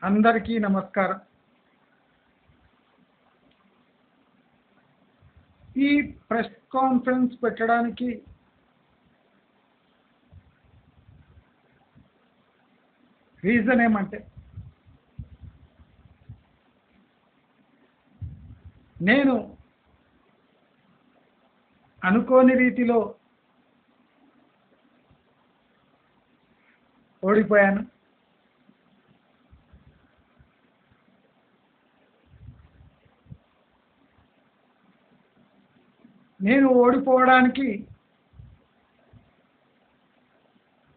అందరికీ నమస్కారం. ఈ ప్రెస్ కాన్ఫరెన్స్ పెట్టడానికి రీజన్ ఏమంటే, నేను అనుకోని రీతిలో ఓడిపోయాను. నేను ఓడిపోవడానికి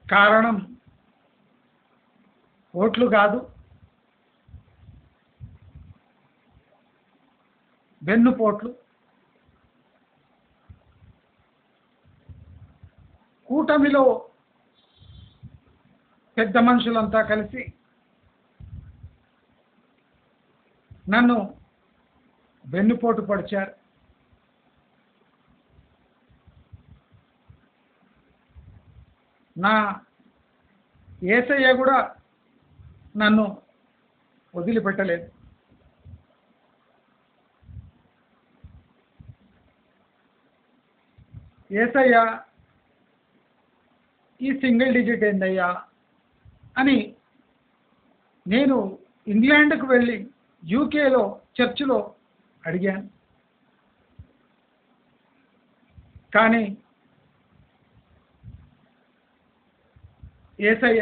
కారణం ఓట్లు కాదు, వెన్నుపోట్లు. కూటమిలో పెద్ద మనుషులంతా కలిసి నన్ను వెన్నుపోటు పడిచారు. నా యేసయ్య కూడా నన్ను వదిలిపెట్టలేదు. యేసయ్య, ఈ సింగిల్ డిజిట్ ఏందయ్యా అని నేను ఇంగ్లాండ్కు వెళ్ళి యూకేలో చర్చిలో అడిగాను. కానీ యేసయ్య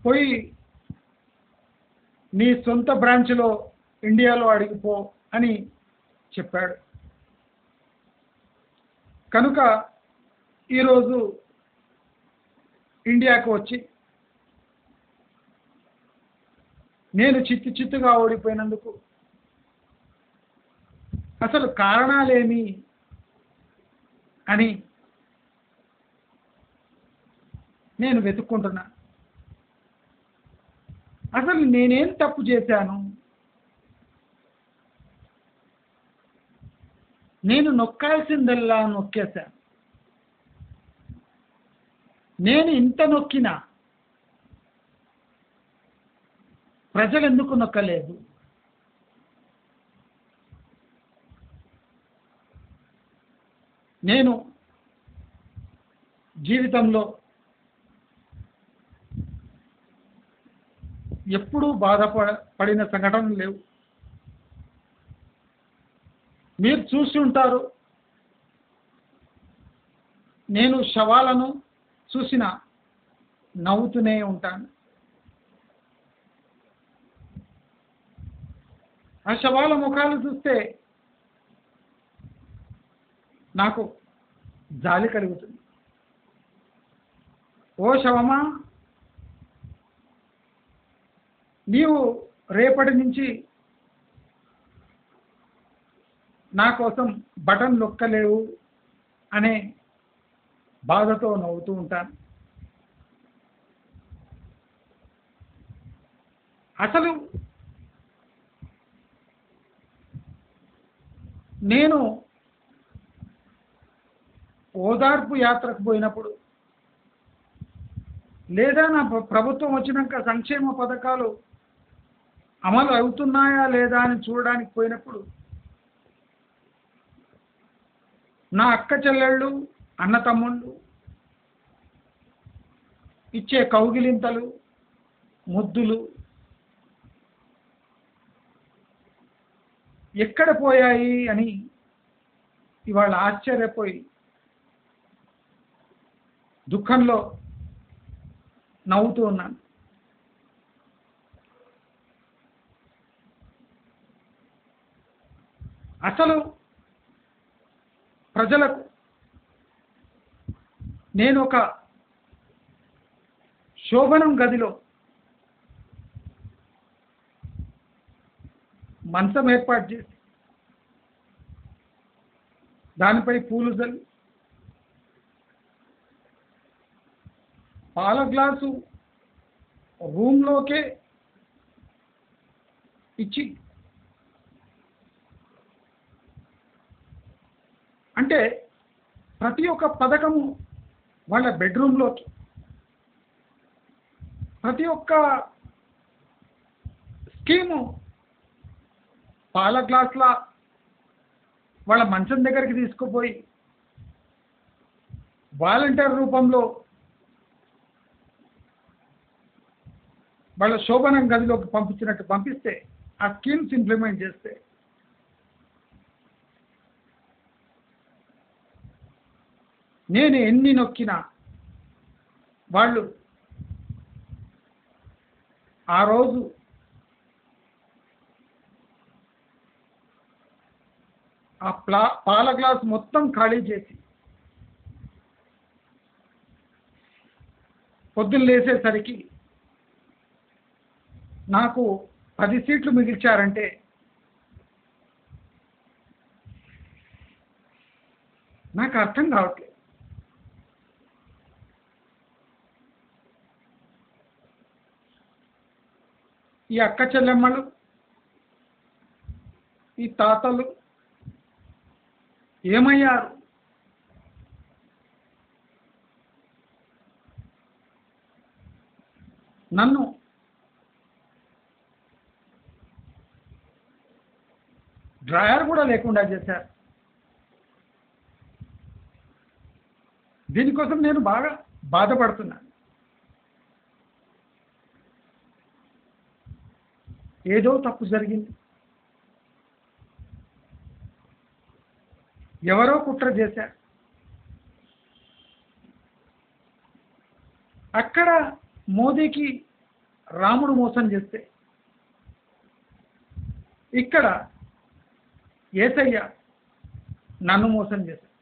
పోయి నీ సొంత బ్రాంచ్లో ఇండియాలో అడిగిపో అని చెప్పాడు. కనుక ఈరోజు ఇండియాకు వచ్చి నేను చిత్తుగా ఓడిపోయినందుకు అసలు కారణాలేమి అని నేను వెతుక్కుంటున్నా. అసలు నేనేం తప్పు చేశాను? నేను నొక్కాల్సిందల్లా నొక్కేశాను. నేను ఇంత నొక్కినా ప్రజలు ఎందుకు నొక్కలేదు? నేను జీవితంలో ఎప్పుడూ బాధపడిన సంఘటనలు లేవు. మీరు చూసి ఉంటారు, నేను శవాలను చూసిన నవ్వుతూనే ఉంటాను. ఆ శవాల ముఖాలు చూస్తే నాకు జాలి కలుగుతుంది. ఓ శవమా, నీవు రేపటి నుంచి నా కోసం బటన్ నొక్కలేవు అనే బాధతో నవ్వుతూ ఉంటాను. అసలు నేను ఓదార్పు యాత్రకు పోయినప్పుడు, లేదా నా ప్రభుత్వం వచ్చినాక సంక్షేమ పథకాలు అమలు అవుతున్నాయా లేదా అని చూడడానికి పోయినప్పుడు నా అక్క చెల్లెళ్ళు, అన్న తమ్ముళ్ళు ఇచ్చే కౌగిలింతలు, ముద్దులు ఎక్కడ పోయాయి అని ఇవాళ ఆశ్చర్యపోయి దుఃఖంలో నవ్వుతూ ఉన్నాను. అసలు ప్రజలకు నేను ఒక శోభనం గదిలో మంచం ఏర్పాటు చేసి దానిపై పూలు జల్లి పాల గ్లాసు రూమ్లోకే ఇచ్చి, అంటే ప్రతి ఒక్క పథకము వాళ్ళ బెడ్రూమ్లోకి, ప్రతి ఒక్క స్కీము పాల గ్లాసుల వాళ్ళ మంచం దగ్గరికి తీసుకుపోయి వాలంటీర్ రూపంలో వాళ్ళ శోభనం గదిలోకి పంపించినట్టు పంపిస్తే, ఆ స్కీమ్స్ ఇంప్లిమెంట్ చేస్తే నేను ఎన్ని నొక్కినా వాళ్ళు ఆ రోజు ఆ పాల గ్లాస్ మొత్తం ఖాళీ చేసి పొద్దున్న లేసేసరికి నాకు 10 సీట్లు మిగిల్చారంటే నాకు అర్థం కావట్లేదు. ఈ అక్క చెల్లెమ్మలు, ఈ తాతలు ఏమయ్యారు? నన్ను డ్రాయర్ కూడా లేకుండా చేశారు. దీనికోసం నేను బాగా బాధపడుతున్నాను. ఏదో తప్పు జరిగింది, ఎవరో కుట్ర చేశారు. అక్కడ మోదీకి రాముడు మోసం చేస్తే, ఇక్కడ యేసయ్య నన్ను మోసం చేశాడు.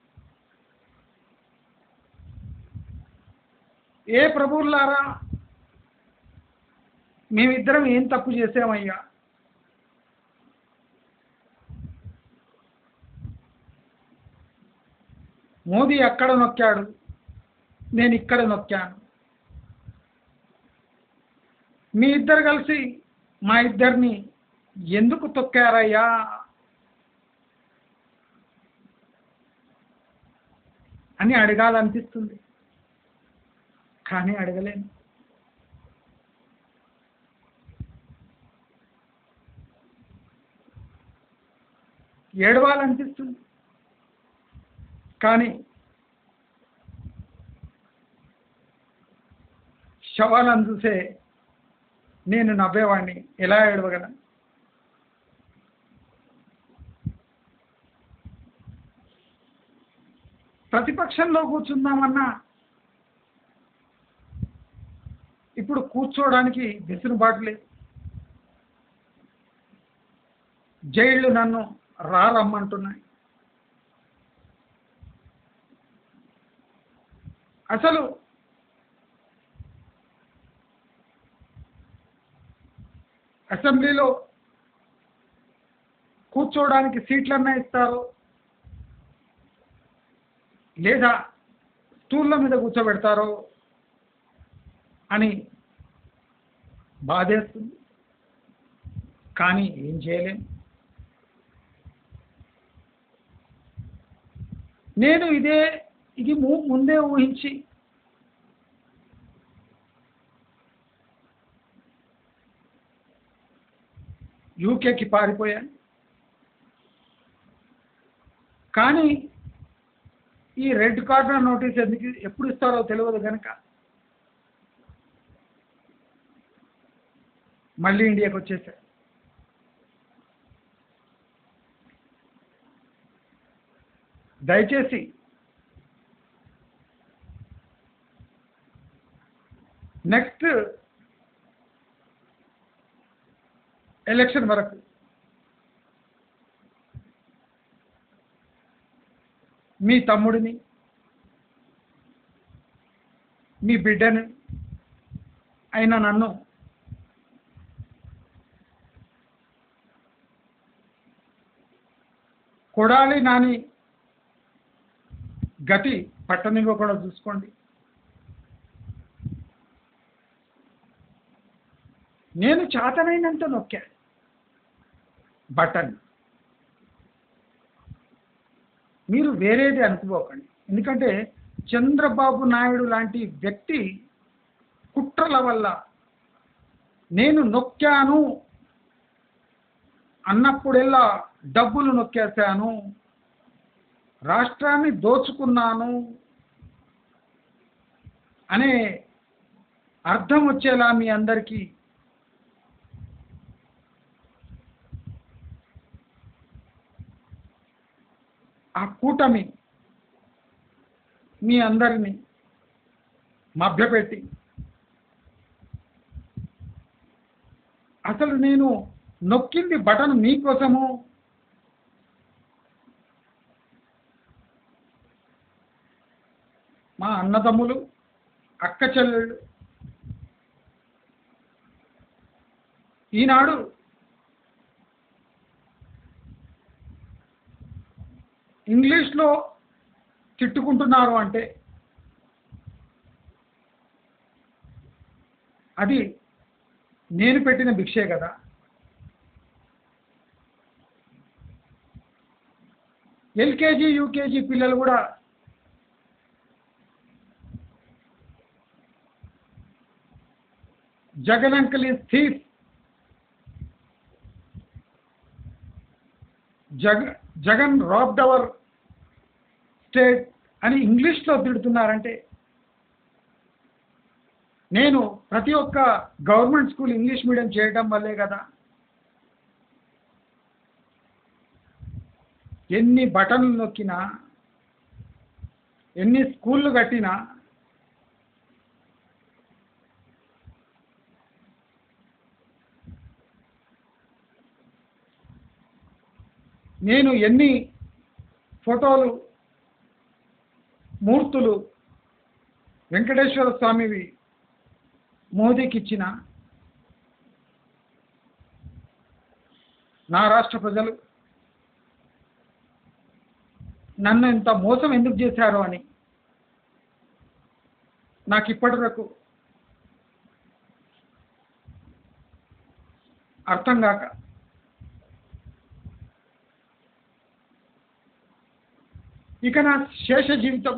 ఏ ప్రభువులారా, మేమిద్దరం ఏం తప్పు చేసామయ్యా? మోదీ అక్కడ నొక్కాడు, నేను ఇక్కడ నొక్కాను. మీ ఇద్దరు కలిసి మా ఇద్దరిని ఎందుకు తొక్కారయ్యా అని అడగాలనిపిస్తుంది, కానీ అడగలేను. ఏడవాలనిపిస్తుంది, కానీ శవాలను చూసే నేను నవ్వేవాడిని, ఎలా ఏడవగలను? ప్రతిపక్షంలో కూర్చుందామన్నా ఇప్పుడు కూర్చోవడానికి వెసులుబాటు లేదు. జైళ్ళు నన్ను రమ్మంటున్నాయి. అసలు అసెంబ్లీలో కూర్చోవడానికి సీట్లన్నా ఇస్తారు, లేదా స్టూళ్ళ మీద కూర్చోబెడతారో అని బాధేస్తుంది, కానీ ఏం చేయలేం. నేను ఇది ముందే ఊహించి యూకేకి పారిపోయాను. కానీ ఈ రెడ్ కార్నర్ నోటీస్ ఎప్పుడు ఇస్తారో తెలియదు కనుక మళ్ళీ ఇండియాకి వచ్చేసారు. దయచేసి నెక్స్ట్ ఎలక్షన్ వరకు మీ తమ్ముడిని, మీ బిడ్డని అయినా నన్ను కొడాలి నాని గతి పట్టనివ్వకుండా చూసుకోండి. నేను చేతనైనంత నొక్కా బటన్. మీరు వేరేది అనుకోకండి, ఎందుకంటే చంద్రబాబు నాయుడు లాంటి వ్యక్తి కుట్రల వల్ల నేను నొక్కాను అన్నప్పుడెల్లా డబ్బులు నొక్కేశాను, రాష్ట్రాన్ని దోచుకున్నాను అనే అర్థం వచ్చేలా మీ అందరికీ ఆ కూటమి మీ అందరినీ మభ్యపెట్టి, అసలు నేను నొక్కింది బటన్ మీకోసము, మా అన్నదమ్ములు అక్క చెల్లెళ్ళు ఈనాడు ఇంగ్లీష్లో తిట్టుకుంటున్నారు అంటే అది నేను పెట్టిన భిక్షే కదా. ఎల్కేజీ యూకేజీ పిల్లలు కూడా Jagan uncle is thief, Jagan robbed our state అని ఇంగ్లీష్లో తిడుతున్నారంటే నేను ప్రతి ఒక్క గవర్నమెంట్ స్కూల్ ఇంగ్లీష్ మీడియం చేయడం వల్లే కదా. ఎన్ని బటన్లు నొక్కినా, ఎన్ని స్కూళ్ళు కట్టినా నేను ఎన్ని ఫోటోలు మూర్తులు వెంకటేశ్వర స్వామివి మోదీకి ఇచ్చిన నా రాష్ట్ర ప్రజలు నన్ను ఇంత మోసం ఎందుకు చేశారో అని నాకు ఇప్పటి వరకు అర్థం కాక ఇక నా శేష జీవితం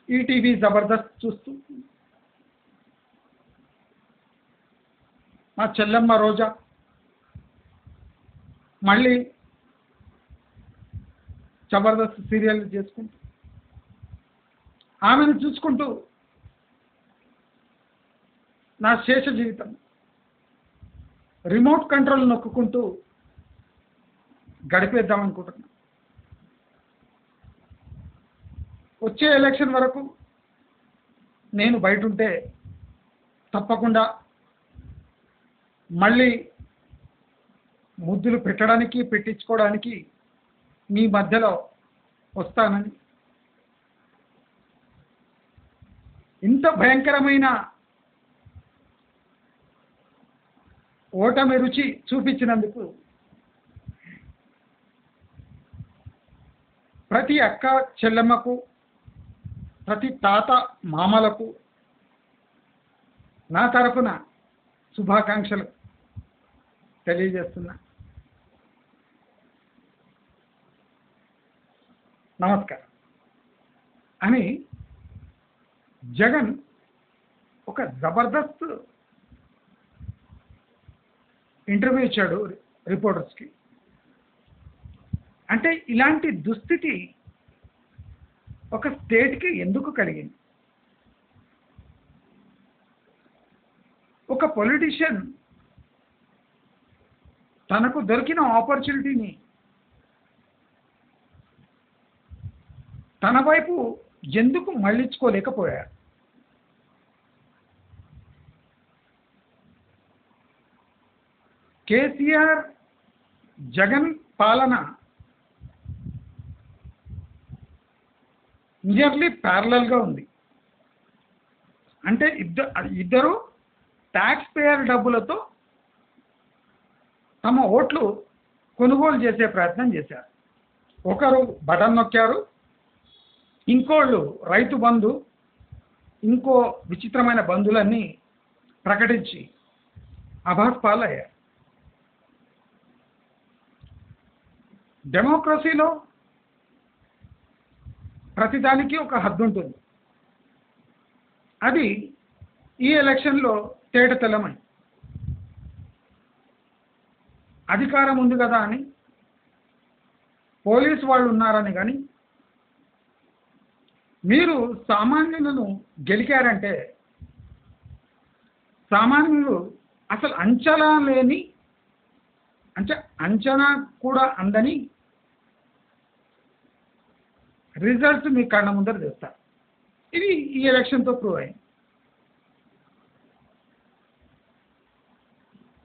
ఈటీవీ జబర్దస్త్ చూస్తూ, మా చెల్లెమ్మ రోజా మళ్ళీ జబర్దస్త్ సీరియల్ చేసుకుంటూ, ఆమెను చూసుకుంటూ నా శేష జీవితం రిమోట్ కంట్రోల్ నొక్కుంటూ గడిపేద్దాం అనుకుంటున్నా. వచ్చే ఎలక్షన్ వరకు నేను బయట ఉంటే తప్పకుండా మళ్ళీ ముద్దులు పెట్టడానికి పెట్టించుకోవడానికి మీ మధ్యలో వస్తానని, ఇంత భయంకరమైన ఓటమి రుచి చూపించినందుకు ప్రతి అక్క చెల్లెమ్మకు, ప్రతి తాత మామలకు నా తరఫున శుభాకాంక్షలు తెలియజేస్తున్నా. నమస్కారం అని జగన్ ఒక జబర్దస్త్ ఇంటర్వ్యూ ఇచ్చాడు రిపోర్టర్స్కి. అంటే ఇలాంటి దుస్థితి ఒక స్టేట్కి ఎందుకు కలిగింది? ఒక పొలిటీషియన్ తనకు దొరికిన ఆపర్చునిటీని తన వైపు ఎందుకు మళ్ళించుకోలేకపోయారు? కేసీఆర్ జగన్ పాలన నియర్లీ ప్యారలల్గా ఉంది. అంటే ఇద్దరు ట్యాక్స్ పేయర్ డబ్బులతో తమ ఓట్లు కొనుగోలు చేసే ప్రయత్నం చేశారు. ఒకరు బటన్ నొక్కారు, ఇంకోళ్ళు రైతు బంధు, ఇంకో విచిత్రమైన బంధులన్నీ ప్రకటించి అభాస్పాలయ్యారు. డెమోక్రసీలో ప్రతిదానికి ఒక హద్దు ఉంటుంది. అది ఈ ఎలక్షన్లో తేట తెల్లమని అధికారం ఉంది కదా అని పోలీసు వాళ్ళు ఉన్నారని కానీ మీరు సామాన్యులను గెలికారంటే సామాన్యులు అసలు అంచనా కూడా అందని రిజల్ట్స్ మీ కళ్ళ ముందర తెస్తారు. ఇది ఈ ఎలక్షన్తో ప్రూవ్ అయింది.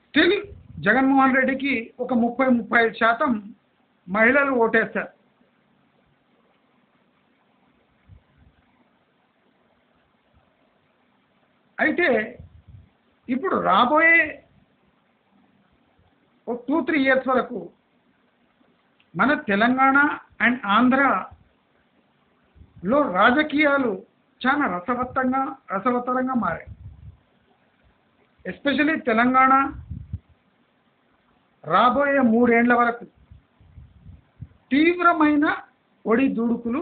స్టిల్ జగన్మోహన్ రెడ్డికి ఒక 30-35% మహిళలు ఓటేస్తారు. అయితే ఇప్పుడు రాబోయే ఒక 2-3 ఇయర్స్ వరకు మన తెలంగాణ అండ్ ఆంధ్రలో రాజకీయాలు చాలా రసవత్తరంగా మారాయి. ఎస్పెషలీ తెలంగాణ రాబోయే 3 ఏళ్ల వరకు తీవ్రమైన ఒడిదుడుకులు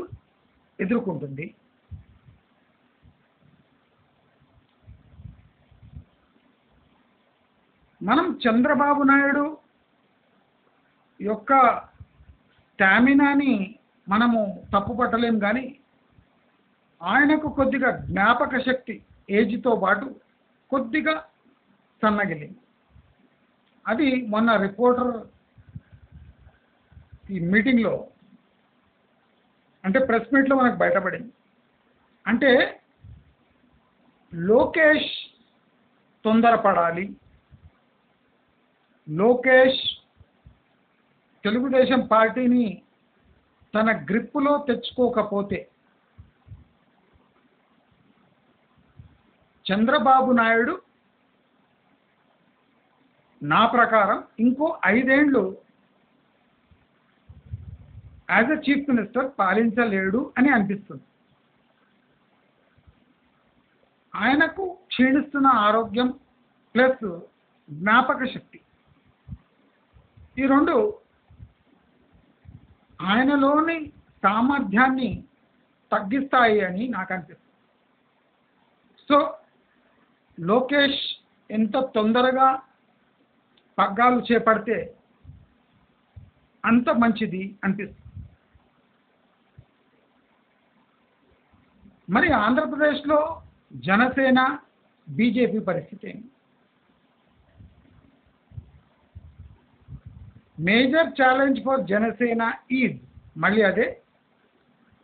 ఎదుర్కొంటుంది. మనం చంద్రబాబు నాయుడు యొక్క స్టామినాని మనము తప్పుపట్టలేం, కానీ ఆయనకు కొద్దిగా జ్ఞాపక శక్తి ఏజ్తో పాటు కొద్దిగా సన్నగిలింది. అది మొన్న రిపోర్టర్ ఈ మీటింగ్లో అంటే ప్రెస్ మీట్లో మనకు బయటపడింది. అంటే లోకేష్ తొందరపడాలి, లోకేష్ తెలుగుదేశం పార్టీని తన గ్రిప్పులో తెచ్చుకోకపోతే చంద్రబాబు నాయుడు నా ప్రకారం ఇంకో 5 ఏళ్ళు యాజ్ ఎ చీఫ్ మినిస్టర్ పాలించలేడు అని అనిపిస్తుంది. ఆయనకు క్షీణిస్తున్న ఆరోగ్యం ప్లస్ జ్ఞాపక శక్తి ఈ రెండు ఆయనలోని సామర్థ్యాన్ని తగ్గిస్తాయి అని నాకు అనిపిస్తుంది. సో లోకేష్ ఎంత తొందరగా పగ్గాలు చేపడితే అంత మంచిది అనిపిస్తుంది. మరి ఆంధ్రప్రదేశ్లో జనసేన బీజేపీ పరిస్థితి ఏంటి? Major challenge for Janasena is మళ్ళీ అదే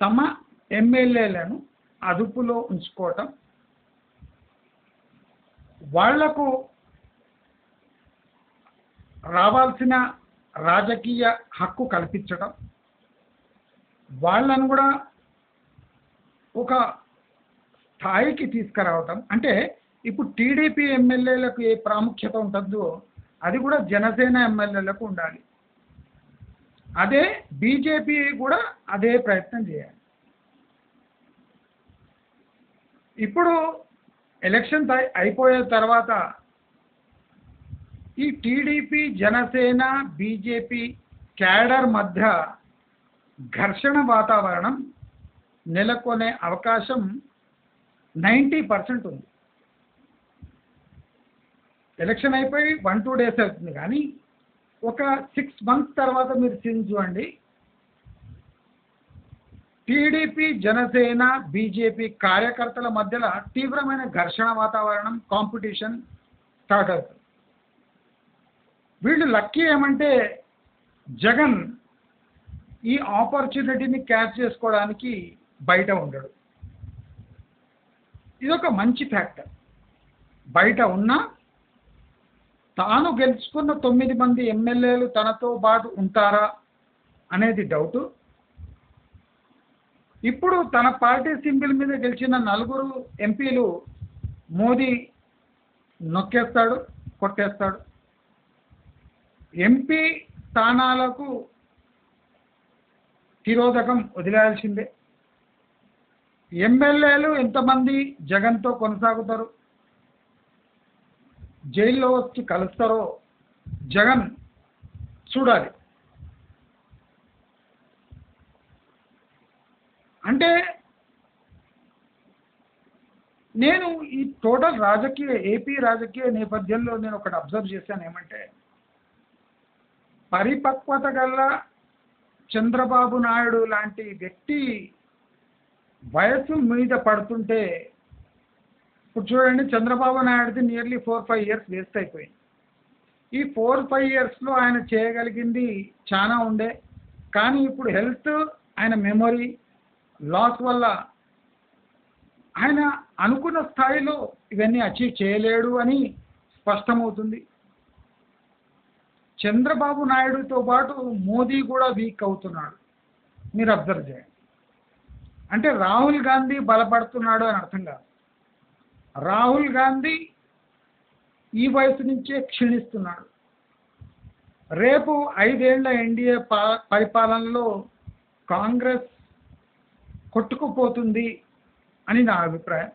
తమ ఎమ్మెల్యేలను అదుపులో ఉంచుకోవటం, వాళ్లకు రావాల్సిన రాజకీయ హక్కు కల్పించడం, వాళ్ళను కూడా ఒక స్థాయికి తీసుకురావటం. అంటే ఇప్పుడు టీడీపీ ఎమ్మెల్యేలకు ఏ ప్రాముఖ్యత ఉంటుందో అది కూడా జనసేన ఎమ్మెల్యేలకు ఉండాలి. అదే బీజేపీ కూడా అదే ప్రయత్నం చేయాలి. ఇప్పుడు ఎలక్షన్ అయిపోయిన తర్వాత ఈ టీడీపీ జనసేన బీజేపీ క్యాడర్ మధ్య ఘర్షణ వాతావరణం నెలకొనే అవకాశం 90% ఉంది. ఎలక్షన్ అయిపోయి 1-2 డేస్ అవుతుంది, కానీ ఒక 6 months తర్వాత మీరు సీన్ చూడండి, టీడీపీ జనసేన బీజేపీ కార్యకర్తల మధ్యలో తీవ్రమైన ఘర్షణ వాతావరణం, కాంపిటీషన్ స్టార్ట్ అవుతుంది. వీళ్ళు లక్కీ ఏమంటే జగన్ ఈ ఆపర్చునిటీని క్యాచ్ చేసుకోవడానికి బయట ఉండడు. ఇదొక మంచి ఫ్యాక్టర్. బయట ఉన్నా తాను గెలుచుకున్న 9 మంది ఎమ్మెల్యేలు తనతో పాటు ఉంటారా అనేది డౌటు. ఇప్పుడు తన పార్టీ సింబల్ మీద గెలిచిన 4 ఎంపీలు మోదీ నొక్కేస్తాడు, కొట్టేస్తాడు. ఎంపీ స్థానాలకు తిరోధకం వదిలేయాల్సిందే. ఎమ్మెల్యేలు ఎంతమంది జగన్తో కొనసాగుతారు, జైల్లో వచ్చి కలుస్తారో జగన్ చూడాలి. అంటే నేను ఈ టోటల్ ఏపీ రాజకీయ నేపథ్యంలో నేను ఒకటి అబ్జర్వ్ చేశాను ఏమంటే, పరిపక్వత గల చంద్రబాబు నాయుడు లాంటి వ్యక్తి వయసు మీద పడుతుంటే, ఇప్పుడు చూడండి చంద్రబాబు నాయుడుది నియర్లీ 4-5 ఇయర్స్ వేస్ట్ అయిపోయింది. ఈ 4-5 ఇయర్స్లో ఆయన చేయగలిగింది చాలా ఉండే, కానీ ఇప్పుడు హెల్త్, ఆయన మెమొరీ లాస్ వల్ల ఆయన అనుకున్న స్థాయిలో ఇవన్నీ అచీవ్ చేయలేడు అని స్పష్టమవుతుంది. చంద్రబాబు నాయుడుతో పాటు మోదీ కూడా వీక్ అవుతున్నాడు. మీరు అబ్జర్వ్ చేయండి. అంటే రాహుల్ గాంధీ బలపడుతున్నాడు అని అర్థం కాదు. రాహుల్ గాంధీ ఈ వయసు నుంచే క్షీణిస్తున్నాడు. రేపు 5 ఏళ్ల ఎన్డీఏ పరిపాలనలో కాంగ్రెస్ కొట్టుకుపోతుంది అని నా అభిప్రాయం.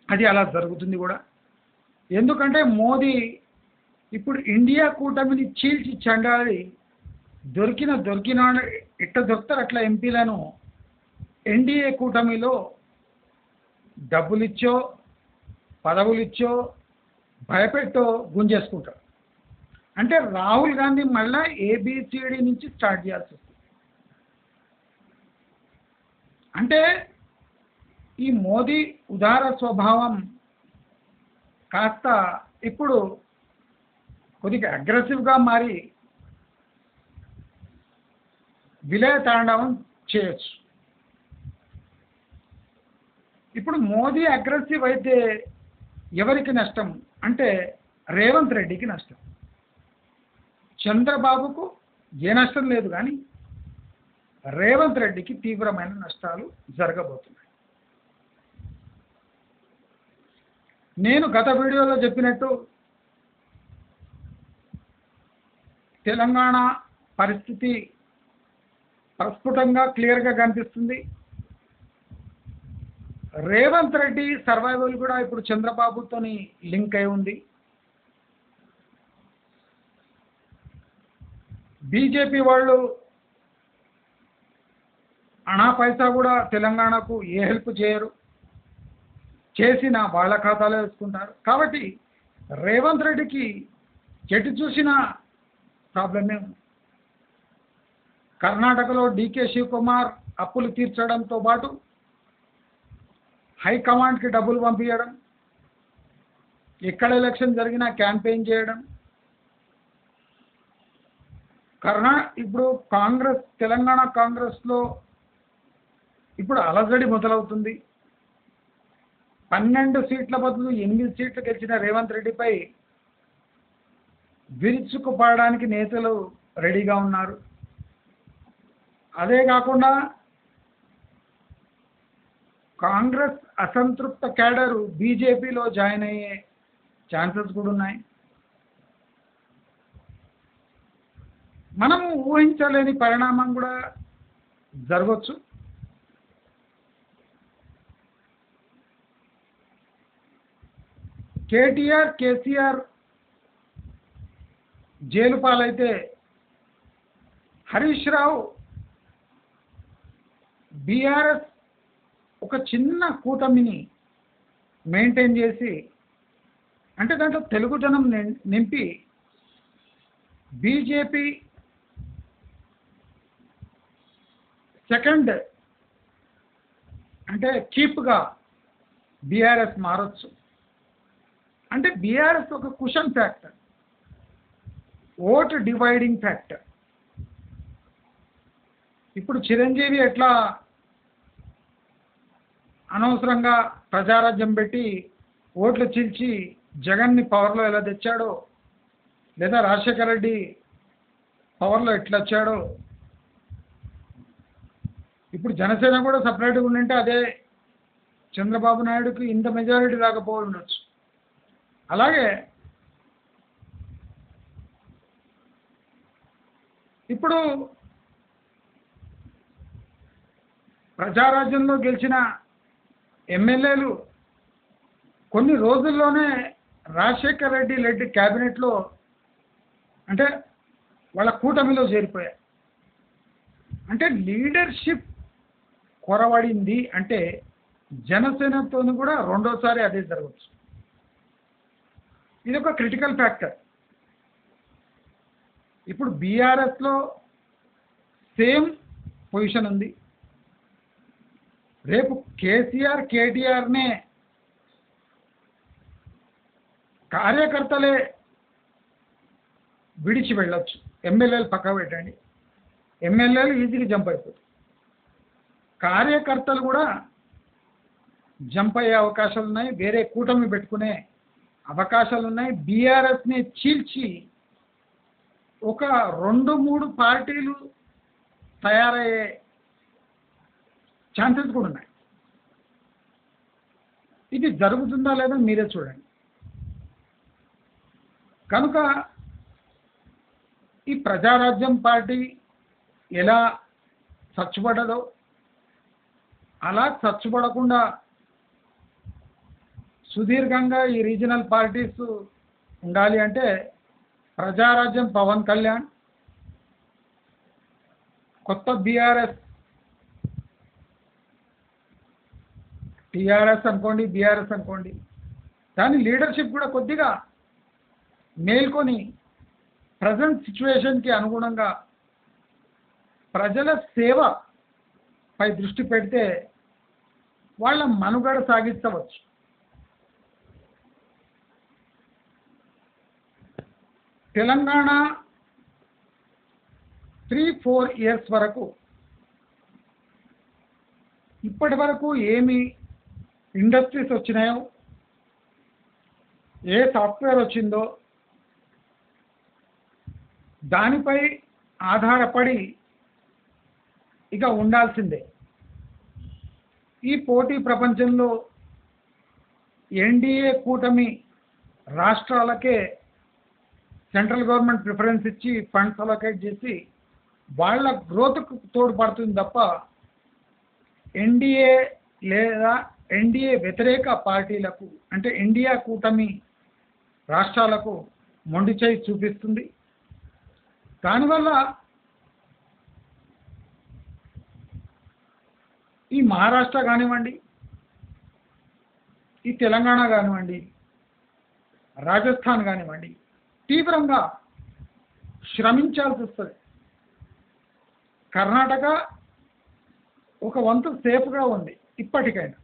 అది అలా జరుగుతుంది కూడా. ఎందుకంటే మోదీ ఇప్పుడు ఇండియా కూటమిని చీల్చి చెండాలి, దొరికిన ఇట్ట దొరుకుతారు అట్లా ఎంపీలను ఎన్డీఏ కూటమిలో డబ్బులిచ్చో పదవులిచ్చో భయపెట్టో గుంజేసుకుంటారు. అంటే రాహుల్ గాంధీ మళ్ళా ఏబిసిడి నుంచి స్టార్ట్ చేయాల్సి వస్తుంది. అంటే ఈ మోదీ ఉదార స్వభావం కాస్త ఇప్పుడు కొద్దిగా అగ్రెసివ్గా మారి విలయ తాండవం చేయొచ్చు. ఇప్పుడు మోదీ అగ్రెసివ్ అయితే ఎవరికి నష్టం అంటే రేవంత్ రెడ్డికి నష్టం. చంద్రబాబుకు ఏ నష్టం లేదు, కానీ రేవంత్ రెడ్డికి తీవ్రమైన నష్టాలు జరగబోతున్నాయి. నేను గత వీడియోలో చెప్పినట్టు తెలంగాణ పరిస్థితి ప్రస్ఫుటంగా క్లియర్గా కనిపిస్తుంది. రేవంత్ రెడ్డి సర్వైవల్ కూడా ఇప్పుడు చంద్రబాబుతోని లింక్ అయి ఉంది. బీజేపీ వాళ్ళు అనా పైసా కూడా తెలంగాణకు ఏ హెల్ప్ చేయరు, చేసిన వాళ్ళ ఖాతాలో వేసుకుంటారు. కాబట్టి రేవంత్ రెడ్డికి ఎటు చూసిన ప్రాబ్లమే ఉంది. కర్ణాటకలో డీకే శివకుమార్ అప్పులు తీర్చడంతో పాటు హైకమాండ్కి డబ్బులు పంపించడం, ఎక్కడ ఎలక్షన్ జరిగినా క్యాంపెయిన్ చేయడం. ఇప్పుడు తెలంగాణ కాంగ్రెస్లో ఇప్పుడు అలజడి మొదలవుతుంది. 12 సీట్ల బదులు 8 సీట్లు గెలిచిన రేవంత్ రెడ్డిపై విరుచుకుపడడానికి నేతలు రెడీగా ఉన్నారు. అదే కాకుండా కాంగ్రెస్ అసంతృప్త క్యాడరు బీజేపీలో జాయిన్ అయ్యే ఛాన్సెస్ కూడా ఉన్నాయి. మనము ఊహించలేని పరిణామం కూడా జరగవచ్చు. కేసీఆర్ జైలు పాలైతే హరీష్ రావు బీఆర్ఎస్ ఒక చిన్న కూటమిని మెయింటైన్ చేసి, అంటే దాంట్లో తెలుగు జనం నింపి బీజేపీ సెకండ్ అంటే చీప్గా బీఆర్ఎస్ మారచ్చు. అంటే బీఆర్ఎస్ ఒక cushion factor, vote dividing factor. ఇప్పుడు చిరంజీవి ఎట్లా అనవసరంగా ప్రజారాజ్యం పెట్టి ఓట్లు చీల్చి జగన్ని పవర్లో ఎలా తెచ్చాడో, లేదా రాజశేఖర రెడ్డి పవర్లో ఎట్లా వచ్చాడో, ఇప్పుడు జనసేన కూడా సపరేట్గా ఉండింటే అదే చంద్రబాబు నాయుడుకి ఇంత మెజారిటీ రాకపోవాలి ఉండొచ్చు. అలాగే ఇప్పుడు ప్రజారాజ్యంలో గెలిచిన ఎమ్మెల్యేలు కొన్ని రోజుల్లోనే రాజశేఖర రెడ్డి లెడ్ క్యాబినెట్లో అంటే వాళ్ళ కూటమిలో చేరిపోయారు. అంటే లీడర్షిప్ కొరవడింది అంటే జనసేనతో కూడా రెండోసారి అదే జరగవచ్చు. ఇది ఒక క్రిటికల్ ఫ్యాక్టర్. ఇప్పుడు బీఆర్ఎస్లో సేమ్ పొజిషన్ ఉంది. రేపు కేసీఆర్ కేటీఆర్నే కార్యకర్తలే విడిచి వెళ్ళొచ్చు. ఎమ్మెల్యేలు పక్క పెట్టండి, ఎమ్మెల్యేలు ఈజీగా జంప్ అయిపోతారు. కార్యకర్తలు కూడా జంప్ అయ్యే అవకాశాలు ఉన్నాయి, వేరే కూటమి పెట్టుకునే అవకాశాలు ఉన్నాయి. బీఆర్ఎస్ని చీల్చి ఒక 2-3 పార్టీలు తయారయ్యే ఛాన్సెస్ కూడా ఉన్నాయి. ఇది జరుగుతుందా లేదా మీరే చూడండి. కనుక ఈ ప్రజారాజ్యం పార్టీ ఎలా చచ్చుపడదో అలా చచ్చుపడకుండా సుదీర్ఘంగా ఈ రీజనల్ పార్టీస్ ఉండాలి అంటే ప్రజారాజ్యం పవన్ కళ్యాణ్, కొత్త బీఆర్ఎస్, టీఆర్ఎస్ అనుకోండి, బీఆర్ఎస్ అనుకోండి, దాని లీడర్షిప్ కూడా కొద్దిగా మేల్కొని ప్రజెంట్ సిచ్యువేషన్కి అనుగుణంగా ప్రజల సేవపై దృష్టి పెడితే వాళ్ళ మనుగడ సాగించవచ్చు. తెలంగాణ 3-4 ఇయర్స్ వరకు ఇప్పటి వరకు ఏమి ఇండస్ట్రీస్ వచ్చినాయో, ఏ సాఫ్ట్వేర్ వచ్చిందో దానిపై ఆధారపడి ఇక ఉండాల్సిందే. ఈ పోటీ ప్రపంచంలో ఎన్డీఏ కూటమి రాష్ట్రాలకే సెంట్రల్ గవర్నమెంట్ ప్రిఫరెన్స్ ఇచ్చి ఫండ్స్ అలొకేట్ చేసి వాళ్ళ గ్రోత్కు తోడ్పడుతుంది తప్ప ఎన్డీఏ లేదా ఎన్డీఏ వ్యతిరేక పార్టీలకు అంటే ఇండియా కూటమి రాష్ట్రాలకు మొండి చేయి చూపిస్తుంది. దానివల్ల ఈ మహారాష్ట్ర కానివ్వండి, ఈ తెలంగాణ కానివ్వండి, రాజస్థాన్ కానివ్వండి తీవ్రంగా శ్రమించాల్సి వస్తుంది. కర్ణాటక ఒక వంతు సేఫ్గా ఉంది ఇప్పటికైనా.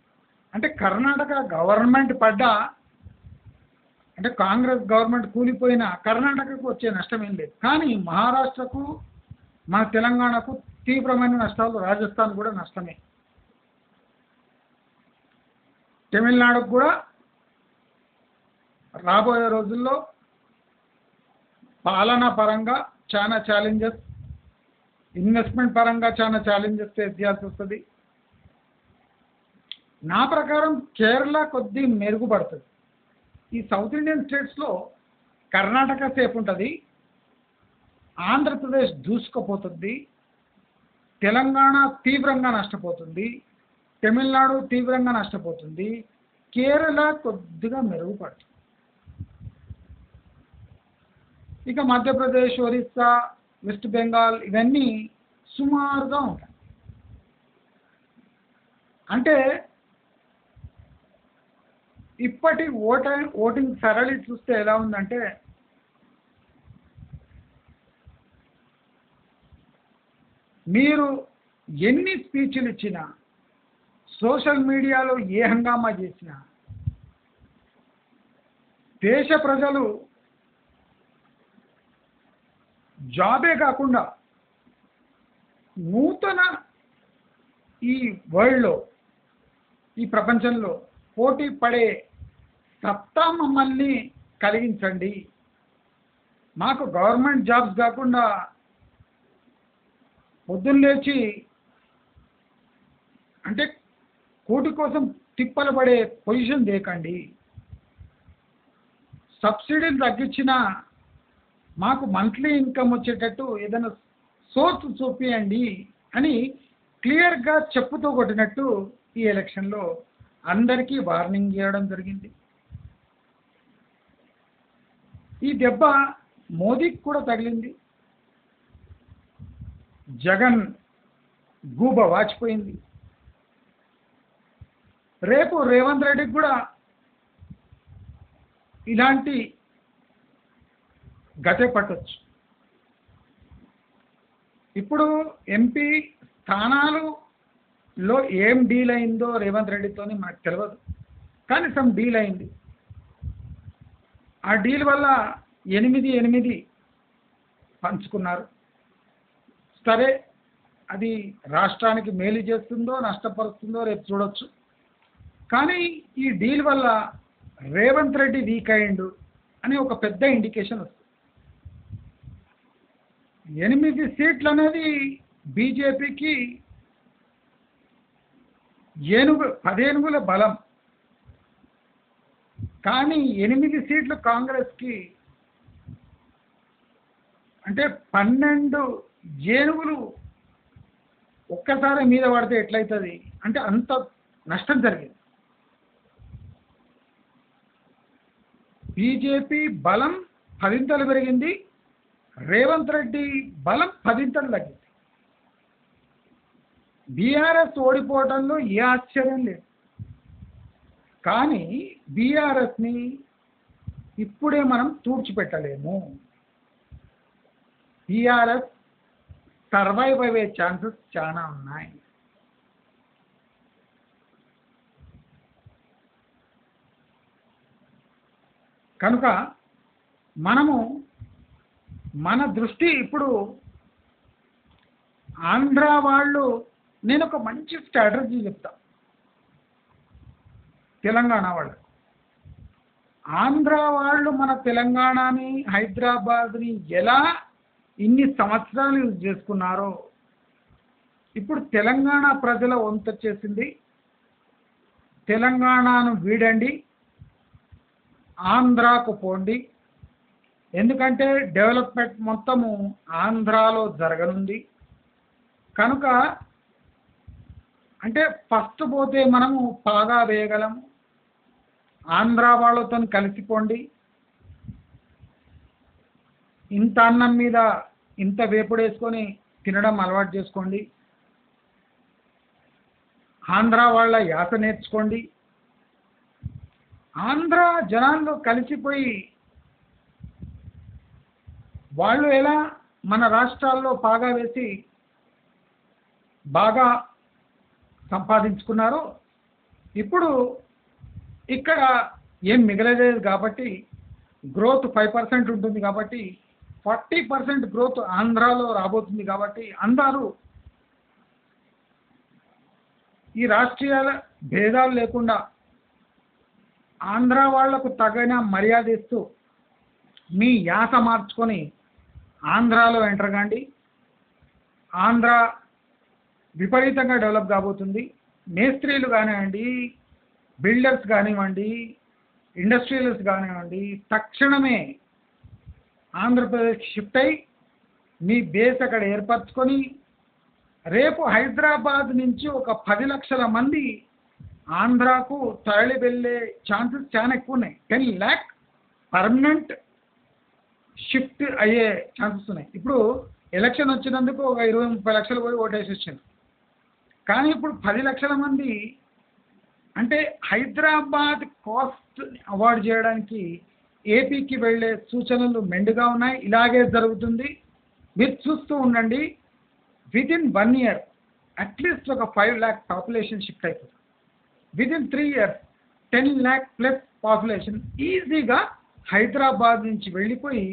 అంటే కర్ణాటక గవర్నమెంట్ పడ్డా అంటే కాంగ్రెస్ గవర్నమెంట్ కూలిపోయినా కర్ణాటకకు వచ్చే నష్టం ఏం లేదు. కానీ మహారాష్ట్రకు, మన తెలంగాణకు తీవ్రమైన నష్టాలు, రాజస్థాన్ కూడా నష్టమే. తమిళనాడుకు కూడా రాబోయే రోజుల్లో పాలనా పరంగా చాలా ఛాలెంజెస్, ఇన్వెస్ట్మెంట్ పరంగా చాలా ఛాలెంజెస్ ఫేస్ చేయాల్సి వస్తుంది. నా ప్రకారం కేరళ కొద్ది మెరుగుపడుతుంది. ఈ సౌత్ ఇండియన్ స్టేట్స్లో కర్ణాటక సేఫ్ ఉంటుంది, ఆంధ్రప్రదేశ్ దూసుకుపోతుంది, తెలంగాణ తీవ్రంగా నష్టపోతుంది, తమిళనాడు తీవ్రంగా నష్టపోతుంది, కేరళ కొద్దిగా మెరుగుపడుతుంది. ఇక మధ్యప్రదేశ్, ఒరిస్సా, వెస్ట్ బెంగాల్ ఇవన్నీ సుమారుగా ఉంటాయి. అంటే ఇప్పటి ఓటింగ్ సరళి చూస్తే ఎలా ఉందంటే మీరు ఎన్ని స్పీచ్లు ఇచ్చినా, సోషల్ మీడియాలో ఏ హంగామా చేసినా దేశ ప్రజలు జాబే కాకుండా నూతన ఈ వరల్డ్లో, ఈ ప్రపంచంలో పోటీ పడే సత్తా మమ్మల్ని కలిగించండి, మాకు గవర్నమెంట్ జాబ్స్ కాకుండా పొద్దున్న లేచి అంటే కోటి కోసం తిప్పలు పడే పొజిషన్ దేకండి, సబ్సిడీలు తగ్గించినా మాకు మంత్లీ ఇన్కమ్ వచ్చేటట్టు ఏదైనా సోర్స్ చూపియండి అని క్లియర్గా చెప్పుతూ కొట్టినట్టు ఈ ఎలక్షన్లో అందరికీ వార్నింగ్ ఇవ్వడం జరిగింది. ఈ దెబ్బ మోదీకి కూడా తగిలింది. జగన్ గూబ వాచిపోయింది. రేపు రేవంత్ రెడ్డికి కూడా ఇలాంటి గతే పట్టొచ్చు. ఇప్పుడు ఎంపీ స్థానాలలో ఏం డీల్ అయిందో రేవంత్ రెడ్డితో మనకు తెలియదు, కానీ సమ్ డీల్ అయింది. ఆ డీల్ వల్ల 8-8 పంచుకున్నారు. సరే, అది రాష్ట్రానికి మేలు చేస్తుందో నష్టపరుస్తుందో రేపు చూడొచ్చు. కానీ ఈ డీల్ వల్ల రేవంత్ రెడ్డి వీక్ అయ్యిండు అని ఒక పెద్ద ఇండికేషన్ వస్తుంది. 8 సీట్లు అనేది బీజేపీకి 10 ఏనుగుల బలం, కానీ 8 సీట్లు కాంగ్రెస్కి అంటే 12 ఏనుగులు ఒక్కసారి మీద పడితే ఎట్లయితుంది అంటే అంత నష్టం జరిగింది. బీజేపీ బలం 10 పెరిగింది, రేవంత్ రెడ్డి బలం 10 తగ్గింది. బీఆర్ఎస్ ఓడిపోవడంలో ఏ ఆశ్చర్యం లేదు, కానీ బీఆర్ఎస్ని ఇప్పుడే మనం తుడిచిపెట్టలేము. బీఆర్ఎస్ సర్వైవ్ అయ్యే ఛాన్సెస్ చాలా ఉన్నాయి. కనుక మనము మన దృష్టి ఇప్పుడు ఆంధ్ర వాళ్ళు, నేను ఒక మంచి స్ట్రాటజీ చెప్తా తెలంగాణ వాళ్ళు. ఆంధ్ర వాళ్ళు మన తెలంగాణని హైదరాబాద్ని ఎలా ఇన్ని సంవత్సరాలు యూజ్ చేసుకున్నారో ఇప్పుడు తెలంగాణ ప్రజల వంతు చేసింది. తెలంగాణను వీడండి, ఆంధ్రాకు పోండి. ఎందుకంటే డెవలప్మెంట్ మొత్తము ఆంధ్రాలో జరగనుంది కనుక, అంటే ఫస్ట్ పోతే మనము పాగా వేయగలము. ఆంధ్ర వాళ్ళతో కలిసిపోండి, ఇంత అన్నం మీద ఇంత వేపుడేసుకొని తినడం అలవాటు చేసుకోండి, ఆంధ్ర వాళ్ళ యాస నేర్చుకోండి. ఆంధ్ర జనాల్లో కలిసిపోయి వాళ్ళు ఎలా మన రాష్ట్రాల్లో పాగా వేసి బాగా సంపాదించుకున్నారో ఇప్పుడు ఇక్కడ ఏం మిగలలేదు కాబట్టి గ్రోత్ 5% ఉంటుంది కాబట్టి 40% గ్రోత్ ఆంధ్రాలో రాబోతుంది కాబట్టి అందరూ ఈ రాష్ట్రీయాల భేదాలు లేకుండా ఆంధ్ర వాళ్లకు తగిన మర్యాద ఇస్తూ మీ యాస మార్చుకొని ఆంధ్రాలో ఎంటర్ కాండి. ఆంధ్ర విపరీతంగా డెవలప్ కాబోతుంది. మేస్త్రీలు కానివ్వండి, బిల్డర్స్ కానివ్వండి, ఇండస్ట్రియలిస్ట్ కానివ్వండి, తక్షణమే ఆంధ్రప్రదేశ్ షిఫ్ట్ అయ్యి మీ బేస్ అక్కడ ఏర్పరచుకొని రేపు హైదరాబాద్ నుంచి ఒక 10 లక్షల మంది ఆంధ్రాకు తరలి వెళ్ళే ఛాన్సెస్ చాలా ఎక్కువ ఉన్నాయి. 10 lakh పర్మనెంట్ షిఫ్ట్ అయ్యే ఛాన్సెస్ ఉన్నాయి. ఇప్పుడు ఎలక్షన్ వచ్చినందుకు ఒక 20-30 లక్షలు పోయి ఓటేసి వచ్చింది, కానీ ఇప్పుడు 10 లక్షల మంది అంటే హైదరాబాద్ కాస్ట్ అవాయిడ్ చేయడానికి ఏపీకి వెళ్ళే సూచనలు మెండుగా ఉన్నాయి. ఇలాగే జరుగుతుంది, మీరు చూస్తూ ఉండండి. వితిన్ 1 year అట్లీస్ట్ ఒక 5 lakh పాపులేషన్ షిఫ్ట్ అయిపోతుంది. Within 3 years 10 lakh plus population ఈజీగా హైదరాబాద్ నుంచి వెళ్ళిపోయి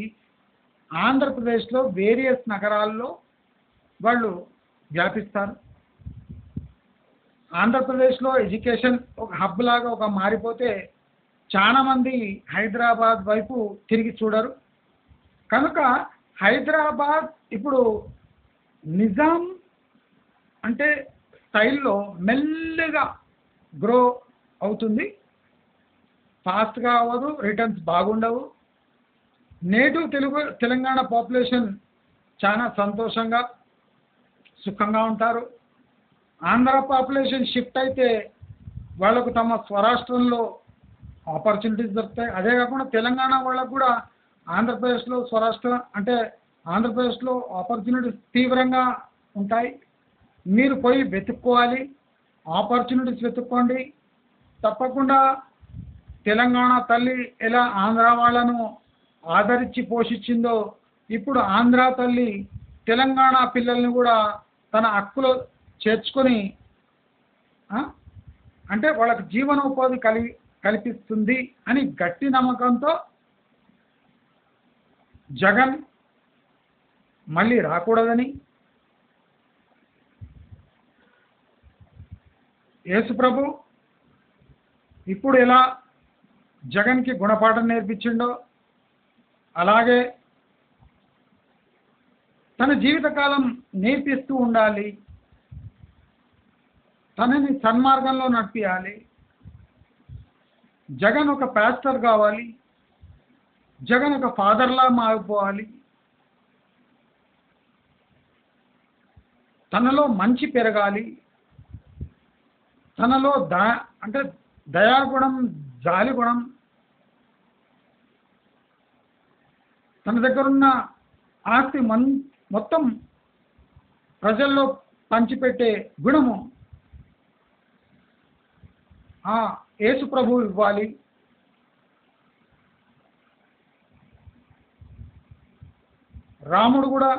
ఆంధ్రప్రదేశ్లో వేరియస్ నగరాల్లో వాళ్ళు వ్యాపిస్తారు. ఆంధ్రప్రదేశ్లో ఎడ్యుకేషన్ ఒక హబ్ లాగా ఒక మారిపోతే చాలామంది హైదరాబాద్ వైపు తిరిగి చూడరు. కనుక హైదరాబాద్ ఇప్పుడు నిజాం అంటే స్టైల్లో మెల్లగా గ్రో అవుతుంది. ఫాస్ట్గా అవ్వదు, రిటర్న్స్ బాగుండవు. నేటివ్ తెలంగాణ పాపులేషన్ చాలా సంతోషంగా సుఖంగా ఉంటారు. ఆంధ్ర పాపులేషన్ షిఫ్ట్ అయితే వాళ్ళకు తమ స్వరాష్ట్రంలో ఆపర్చునిటీస్ దొరుకుతాయి. అదే కాకుండా తెలంగాణ వాళ్ళకు కూడా ఆంధ్రప్రదేశ్లో స్వరాష్ట్రం అంటే ఆంధ్రప్రదేశ్లో ఆపర్చునిటీస్ తీవ్రంగా ఉంటాయి. మీరు పోయి వెతుక్కోవాలి, ఆపర్చునిటీస్ వెతుక్కోండి. తప్పకుండా తెలంగాణ తల్లి ఎలా ఆంధ్ర వాళ్ళను ఆదరించి పోషించిందో ఇప్పుడు ఆంధ్ర తల్లి తెలంగాణ పిల్లల్ని కూడా తన హక్కులో చేర్చుకొని అంటే వాళ్ళకి జీవనోపాధి కల్పిస్తుంది అని గట్టి నమ్మకంతో జగన్ మళ్ళీ రాకూడదని యేసుప్రభు ఇప్పుడు ఎలా జగన్కి గుణపాఠం నేర్పించిండో అలాగే తన జీవితకాలం నేర్పిస్తూ ఉండాలి, తనని సన్మార్గంలో నడిపించాలి. జగన్ ఒక పాస్టర్ కావాలి, జగన్ ఒక ఫాదర్లా మారిపోవాలి, తనలో మంచి పెరగాలి, తనలో అంటే దయాగుణం, జాలిగుణం, తన దగ్గరున్న ఆస్తి మొత్తం ప్రజల్లో పంచిపెట్టే గుణము యేసు ప్రభు ఇవ్వాలి. రాముడు కూడా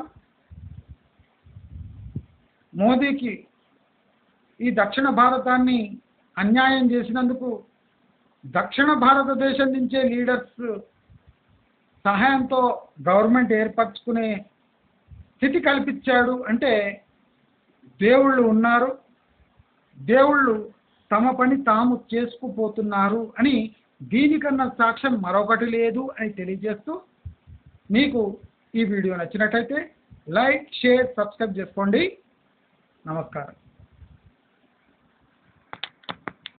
మోదీకి ఈ దక్షిణ భారతాన్ని అన్యాయం చేసినందుకు దక్షిణ భారతదేశం నుంచే లీడర్స్ సహాయంతో గవర్నమెంట్ ఏర్పరచుకునే స్థితి కల్పించాడు. అంటే దేవుళ్ళు ఉన్నారు, దేవుళ్ళు తమ పని తాము చేసుకుపోతున్నారు అని దీనికన్నా సాక్ష్యం మరొకటి లేదు అని తెలియజేస్తూ, మీకు ఈ వీడియో నచ్చినట్టయితే లైక్, షేర్, సబ్స్క్రైబ్ చేసుకోండి. నమస్కారం.